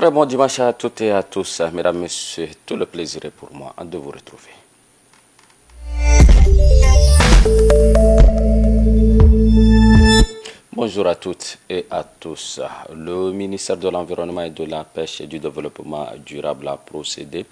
Très bon dimanche à toutes et à tous. Mesdames, Messieurs, tout le plaisir est pour moi de vous retrouver. Bonjour à toutes et à tous. Le ministère de l'Environnement et de la Pêche et du Développement durable a procédé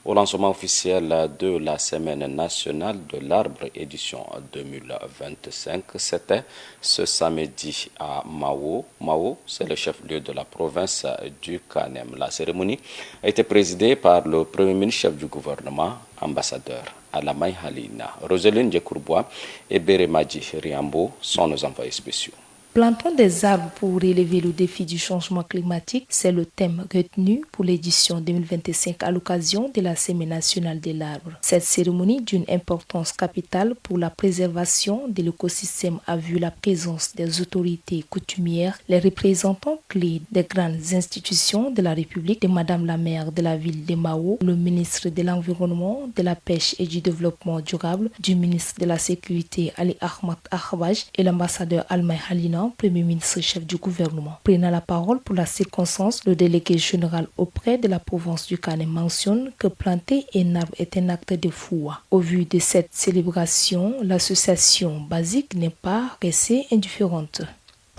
au lancement officiel de la Semaine nationale de l'arbre édition 2025. C'était ce samedi à Mao. Mao, c'est le chef-lieu de la province du Kanem. La cérémonie a été présidée par le premier ministre chef du gouvernement, ambassadeur Alamay Halina. Roselyne Djekourbois et Beremadji Riambo sont nos envoyés spéciaux. Plantons des arbres pour relever le défi du changement climatique, c'est le thème retenu pour l'édition 2025 à l'occasion de la Semaine nationale de l'arbre. Cette cérémonie d'une importance capitale pour la préservation de l'écosystème a vu la présence des autorités coutumières, les représentants clés des grandes institutions de la République, de Madame la maire de la ville de Mao, le ministre de l'Environnement, de la Pêche et du Développement durable, du ministre de la Sécurité Ali Ahmad Ahbaj et l'ambassadeur Alamay Halina, Premier ministre chef du gouvernement. Prenant la parole pour la circonstance, le délégué général auprès de la province du Kanem mentionne que planter un arbre est un acte de foi. Au vu de cette célébration, l'association basique n'est pas restée indifférente.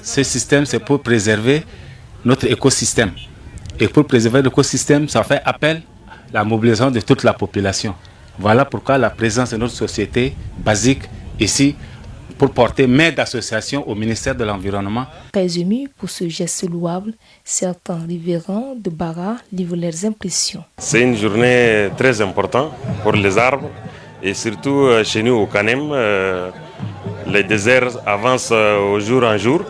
Ce système, c'est pour préserver notre écosystème. Et pour préserver l'écosystème, ça fait appel à la mobilisation de toute la population. Voilà pourquoi la présence de notre société basique ici, pour porter main d'association au ministère de l'Environnement. Très émus pour ce geste louable, certains riverains de Bara livrent leurs impressions. C'est une journée très importante pour les arbres et surtout chez nous au Kanem, les déserts avancent au jour en jour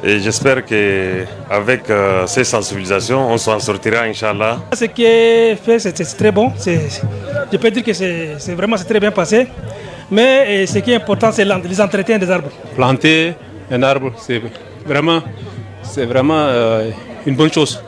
et j'espère qu'avec ces sensibilisations, on s'en sortira, Inch'Allah. Ce qui est fait, c'est très bon. Je peux dire que c'est très bien passé. Mais ce qui est important, c'est les entretiens des arbres. Planter un arbre, c'est vraiment une bonne chose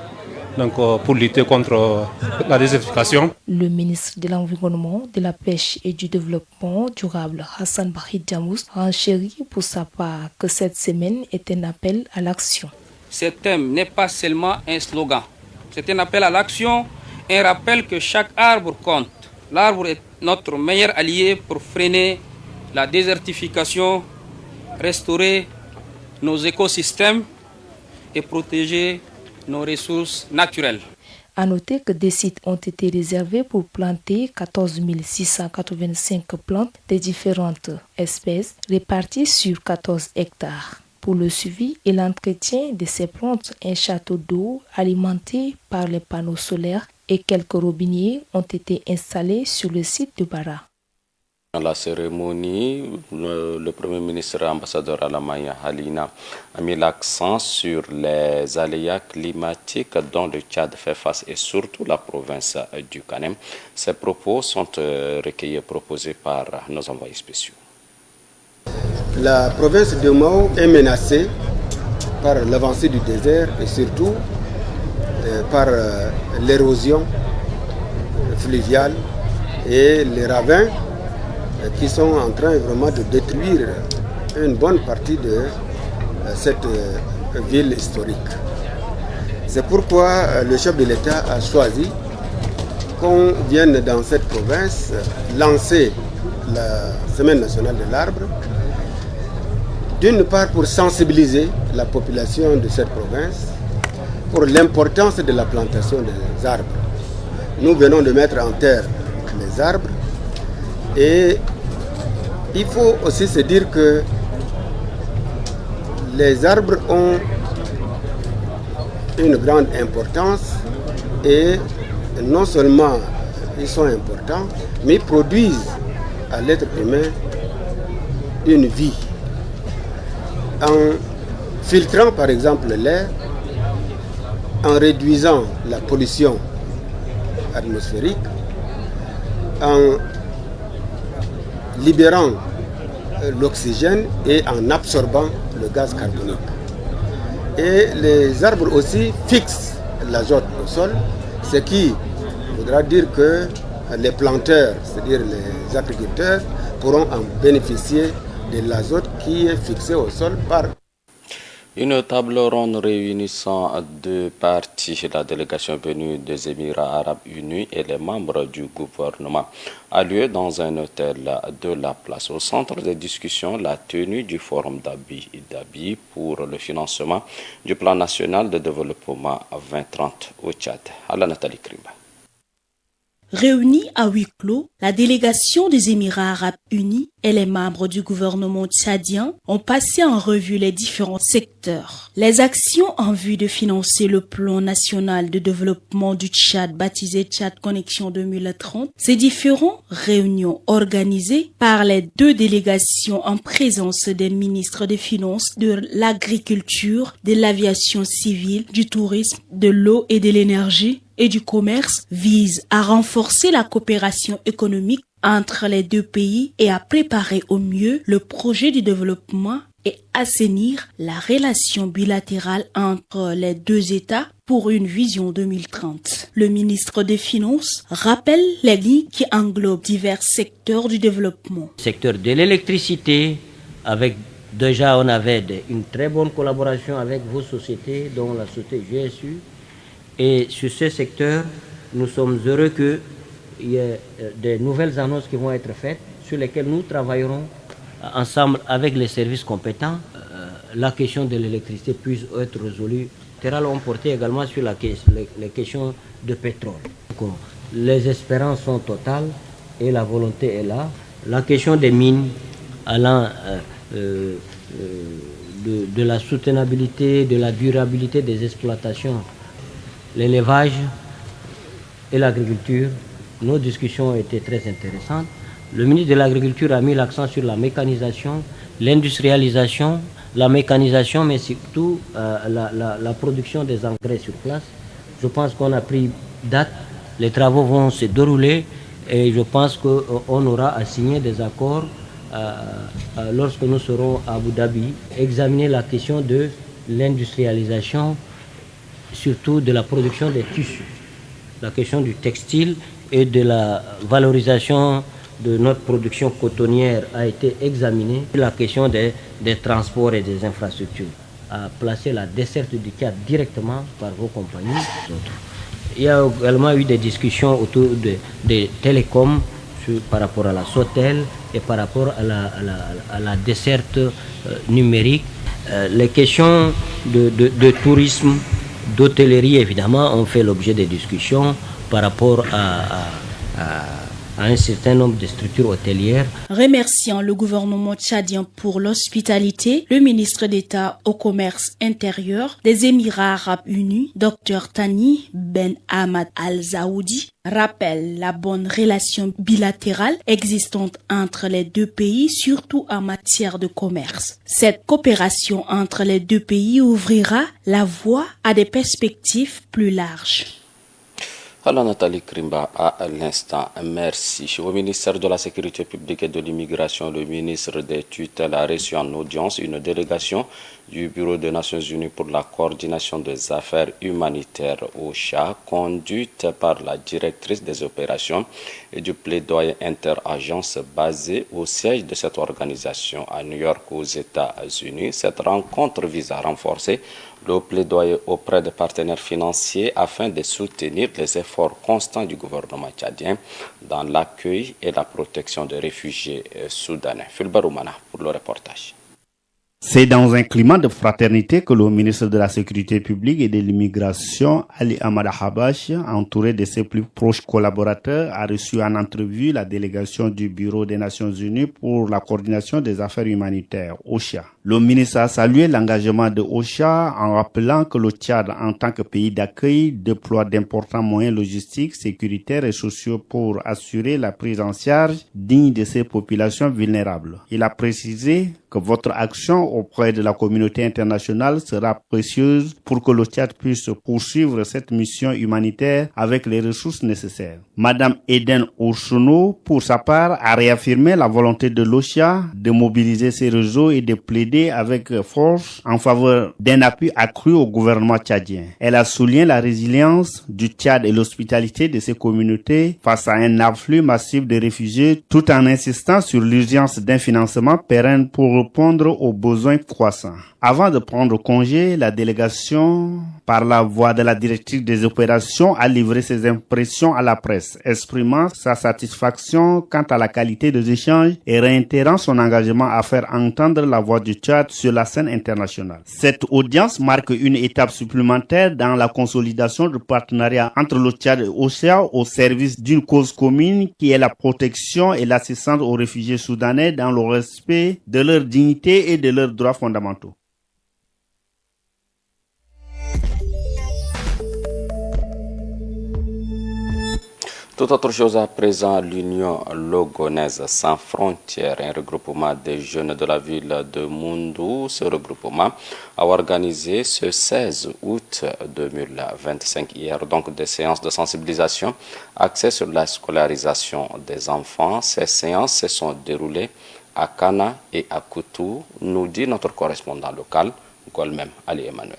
donc, pour lutter contre la désertification. Le ministre de l'Environnement, de la Pêche et du Développement durable, Hassan Bahid Jamous, renchérit pour sa part que cette semaine est un appel à l'action. Ce thème n'est pas seulement un slogan, c'est un appel à l'action, un rappel que chaque arbre compte. L'arbre est notre meilleur allié pour freiner la désertification, restaurer nos écosystèmes et protéger nos ressources naturelles. À noter que des sites ont été réservés pour planter 14 685 plantes de différentes espèces réparties sur 14 hectares. Pour le suivi et l'entretien de ces plantes, un château d'eau alimenté par les panneaux solaires et quelques robinets ont été installés sur le site de Bara. Dans la cérémonie, le Premier ministre ambassadeur Alamay Halina a mis l'accent sur les aléas climatiques dont le Tchad fait face et surtout la province du Kanem. Ces propos sont recueillis et proposés par nos envoyés spéciaux. La province de Mao est menacée par l'avancée du désert et surtout par l'érosion fluviale et les ravins qui sont en train vraiment de détruire une bonne partie de cette ville historique. C'est pourquoi le chef de l'État a choisi qu'on vienne dans cette province lancer la Semaine nationale de l'arbre, d'une part pour sensibiliser la population de cette province pour l'importance de la plantation des arbres. Nous venons de mettre en terre les arbres et il faut aussi se dire que les arbres ont une grande importance et non seulement ils sont importants, mais ils produisent à l'être humain une vie. En filtrant par exemple l'air, en réduisant la pollution atmosphérique, en libérant l'oxygène et en absorbant le gaz carbonique. Et les arbres aussi fixent l'azote au sol, ce qui voudra dire que les planteurs, c'est-à-dire les agriculteurs, pourront en bénéficier de l'azote qui est fixé au sol par... Une table ronde réunissant deux parties, la délégation venue des Émirats arabes unis et les membres du gouvernement, a lieu dans un hôtel de la place. Au centre des discussions, la tenue du forum d'Abi pour le financement du plan national de développement 2030 au Tchad. À la Nathalie Krimba. Réunis à huis clos, la délégation des Émirats arabes unis et les membres du gouvernement tchadien ont passé en revue les différents secteurs. Les actions en vue de financer le plan national de développement du Tchad baptisé Tchad Connexion 2030, ces différentes réunions organisées par les deux délégations en présence des ministres des Finances, de l'Agriculture, de l'Aviation civile, du Tourisme, de l'Eau et de l'Énergie et du Commerce visent à renforcer la coopération économique entre les deux pays et à préparer au mieux le projet de développement et assainir la relation bilatérale entre les deux États pour une vision 2030. Le ministre des Finances rappelle les lignes qui englobent divers secteurs du développement. Secteur de l'électricité, déjà on avait une très bonne collaboration avec vos sociétés, dont la société GSU. Et sur ce secteur, nous sommes heureux qu'il y ait des nouvelles annonces qui vont être faites, sur lesquelles nous travaillerons ensemble avec les services compétents. La question de l'électricité puisse être résolue. Terral ont porté également sur les questions de pétrole. Donc, les espérances sont totales et la volonté est là. La question des mines, allant de la soutenabilité, de la durabilité des exploitations, l'élevage et l'agriculture, nos discussions ont été très intéressantes. Le ministre de l'Agriculture a mis l'accent sur la mécanisation, l'industrialisation, la mécanisation, mais surtout la production des engrais sur place. Je pense qu'on a pris date, les travaux vont se dérouler et je pense qu'on aura à signer des accords lorsque nous serons à Abu Dhabi, examiner la question de l'industrialisation, surtout de la production des tissus, la question du textile et de la valorisation de notre production cotonnière a été examinée. La question des transports et des infrastructures a placé la desserte du Tchad directement par vos compagnies. Il y a également eu des discussions autour des télécoms par rapport à la SOTEL et par rapport à la desserte numérique. Les questions de tourisme, d'hôtellerie, évidemment, ont fait l'objet des discussions par rapport à un certain nombre de structures hôtelières. Remerciant le gouvernement tchadien pour l'hospitalité, le ministre d'État au commerce intérieur des Émirats arabes unis, Dr Thani Ben Ahmad Al-Zaoudi, rappelle la bonne relation bilatérale existante entre les deux pays, surtout en matière de commerce. Cette coopération entre les deux pays ouvrira la voie à des perspectives plus larges. Alors Nathalie Krimba, à l'instant, merci. Au ministère de la Sécurité publique et de l'immigration, le ministre des tutelles a reçu en audience une délégation du Bureau des Nations Unies pour la coordination des affaires humanitaires OCHA, conduite par la directrice des opérations et du plaidoyer interagence basée au siège de cette organisation à New York aux États-Unis. Cette rencontre vise à renforcer le plaidoyer auprès des partenaires financiers afin de soutenir les efforts constants du gouvernement tchadien dans l'accueil et la protection des réfugiés soudanais. Fulbaroumana pour le reportage. C'est dans un climat de fraternité que le ministre de la Sécurité publique et de l'immigration, Ali Amada Habash, entouré de ses plus proches collaborateurs, a reçu en entrevue la délégation du Bureau des Nations Unies pour la coordination des affaires humanitaires, OCHA. Le ministre a salué l'engagement de OCHA en rappelant que le Tchad, en tant que pays d'accueil, déploie d'importants moyens logistiques, sécuritaires et sociaux pour assurer la prise en charge digne de ces populations vulnérables. Il a précisé que votre action auprès de la communauté internationale sera précieuse pour que le Tchad puisse poursuivre cette mission humanitaire avec les ressources nécessaires. Madame Eden Ourchounou, pour sa part, a réaffirmé la volonté de l'OCHA de mobiliser ses réseaux et de plaider avec force en faveur d'un appui accru au gouvernement tchadien. Elle a souligné la résilience du Tchad et l'hospitalité de ses communautés face à un afflux massif de réfugiés, tout en insistant sur l'urgence d'un financement pérenne pour répondre aux besoins croissants. Avant de prendre congé, la délégation, par la voix de la directrice des opérations, a livré ses impressions à la presse, exprimant sa satisfaction quant à la qualité des échanges et réitérant son engagement à faire entendre la voix du Tchad sur la scène internationale. Cette audience marque une étape supplémentaire dans la consolidation du partenariat entre le Tchad et l'OCEA au service d'une cause commune qui est la protection et l'assistance aux réfugiés soudanais dans le respect de leur dignité et de leurs droits fondamentaux. Tout autre chose à présent, l'Union Logonaise sans frontières, un regroupement des jeunes de la ville de Moundou. Ce regroupement a organisé ce 16 août 2025, hier, donc des séances de sensibilisation axées sur la scolarisation des enfants. Ces séances se sont déroulées à Kana et à Koutou, nous dit notre correspondant local, Golmem Ali Emmanuel.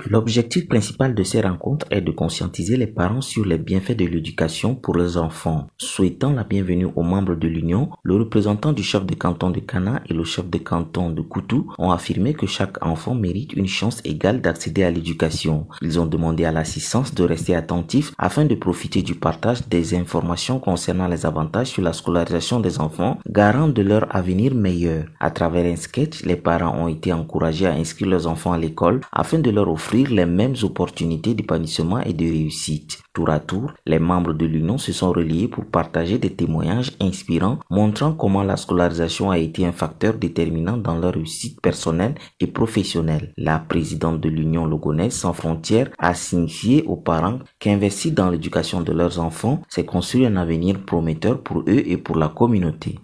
L'objectif principal de ces rencontres est de conscientiser les parents sur les bienfaits de l'éducation pour leurs enfants. Souhaitant la bienvenue aux membres de l'Union, le représentant du chef de canton de Kana et le chef de canton de Koutou ont affirmé que chaque enfant mérite une chance égale d'accéder à l'éducation. Ils ont demandé à l'assistance de rester attentifs afin de profiter du partage des informations concernant les avantages sur la scolarisation des enfants, garant de leur avenir meilleur. À travers un sketch, les parents ont été encouragés à inscrire leurs enfants à l'école afin de leur offrir les mêmes opportunités d'épanouissement et de réussite. Tour à tour, les membres de l'Union se sont reliés pour partager des témoignages inspirants montrant comment la scolarisation a été un facteur déterminant dans leur réussite personnelle et professionnelle. La présidente de l'Union Logonaise sans frontières a signifié aux parents qu'investir dans l'éducation de leurs enfants, c'est construire un avenir prometteur pour eux et pour la communauté.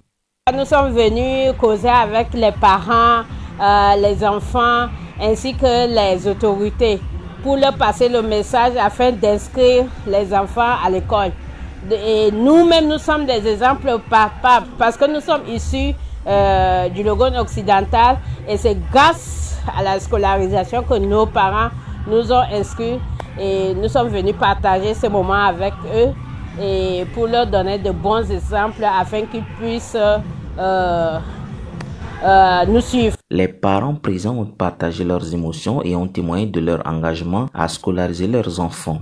Nous sommes venus causer avec les parents, les enfants ainsi que les autorités pour leur passer le message afin d'inscrire les enfants à l'école. Et nous-mêmes, nous sommes des exemples parce que nous sommes issus du Logone occidental et c'est grâce à la scolarisation que nos parents nous ont inscrits et nous sommes venus partager ce moment avec eux et pour leur donner de bons exemples afin qu'ils puissent nous suivre. Les parents présents ont partagé leurs émotions et ont témoigné de leur engagement à scolariser leurs enfants.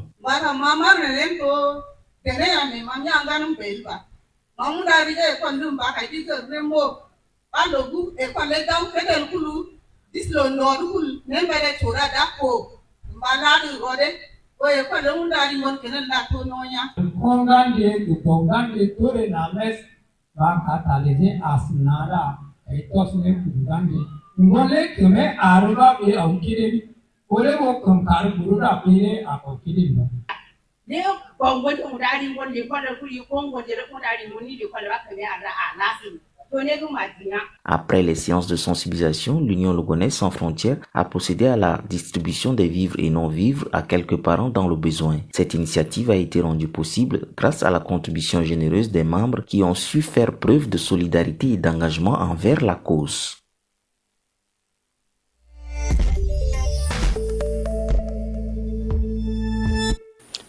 Après les séances de sensibilisation, l'Union Logonaise sans frontières a procédé à la distribution des vivres et non-vivres à quelques parents dans le besoin. Cette initiative a été rendue possible grâce à la contribution généreuse des membres qui ont su faire preuve de solidarité et d'engagement envers la cause.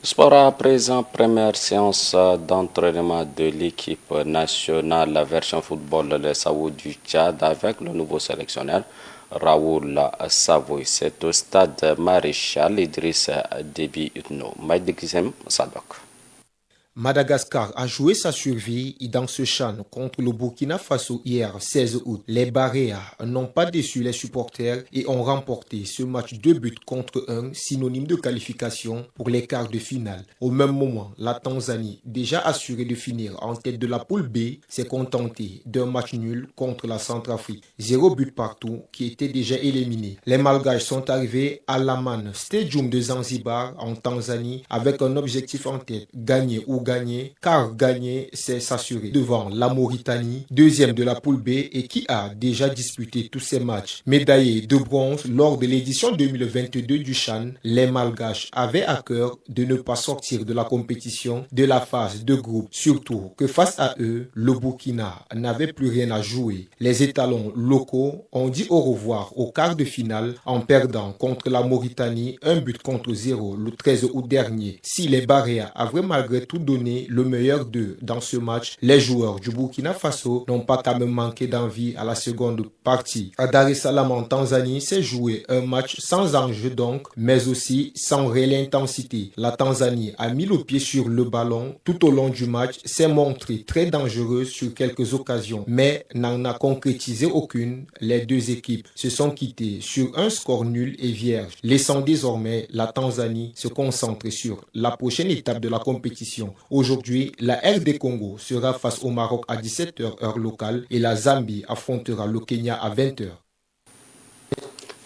Sport à présent, première séance d'entraînement de l'équipe nationale, la version football de Sao du Tchad avec le nouveau sélectionneur Raoul Savoy. C'est au stade Maréchal Idriss Déby Utno. Maïdikisem Sadok. Madagascar a joué sa survie dans ce CHAN contre le Burkina Faso hier 16 août. Les Baréas n'ont pas déçu les supporters et ont remporté ce match 2 buts contre 1, synonyme de qualification pour les quarts de finale. Au même moment, la Tanzanie, déjà assurée de finir en tête de la poule B, s'est contentée d'un match nul contre la Centrafrique. 0 but partout qui était déjà éliminé. Les Malgaches sont arrivés à l'Aman Stadium de Zanzibar en Tanzanie avec un objectif en tête, gagner ou gagner, car gagner, c'est s'assurer devant la Mauritanie, deuxième de la poule B et qui a déjà disputé tous ses matchs. Médaillés de bronze lors de l'édition 2022 du CHAN, les Malgaches avaient à cœur de ne pas sortir de la compétition de la phase de groupe, surtout que face à eux, le Burkina n'avait plus rien à jouer. Les étalons locaux ont dit au revoir au quart de finale en perdant contre la Mauritanie 1 but contre 0 le 13 août dernier. Si les Baréas avaient malgré tout donné le meilleur d'eux dans ce match. Les joueurs du Burkina Faso n'ont pas quand même manqué d'envie à la seconde partie. À Dar es Salaam en Tanzanie, s'est joué un match sans enjeu donc, mais aussi sans réelle intensité. La Tanzanie a mis le pied sur le ballon tout au long du match, s'est montrée très dangereuse sur quelques occasions, mais n'en a concrétisé aucune. Les deux équipes se sont quittées sur un score nul et vierge, laissant désormais la Tanzanie se concentrer sur la prochaine étape de la compétition. Aujourd'hui, la RD Congo sera face au Maroc à 17h heure locale et la Zambie affrontera le Kenya à 20h.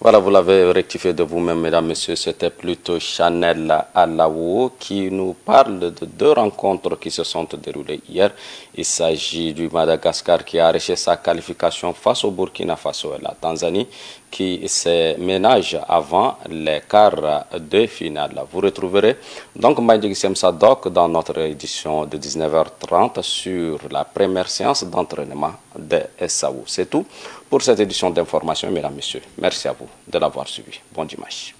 Voilà, vous l'avez rectifié de vous-même, mesdames, messieurs. C'était plutôt Chanel Alawo qui nous parle de deux rencontres qui se sont déroulées hier. Il s'agit du Madagascar qui a arraché sa qualification face au Burkina Faso et la Tanzanie qui se ménage avant les quarts de finale. Vous retrouverez donc Maïdjig Sadok dans notre édition de 19h30 sur la première séance d'entraînement de SAO. C'est tout pour cette édition d'information, mesdames, messieurs. Merci à vous de l'avoir suivi. Bon dimanche.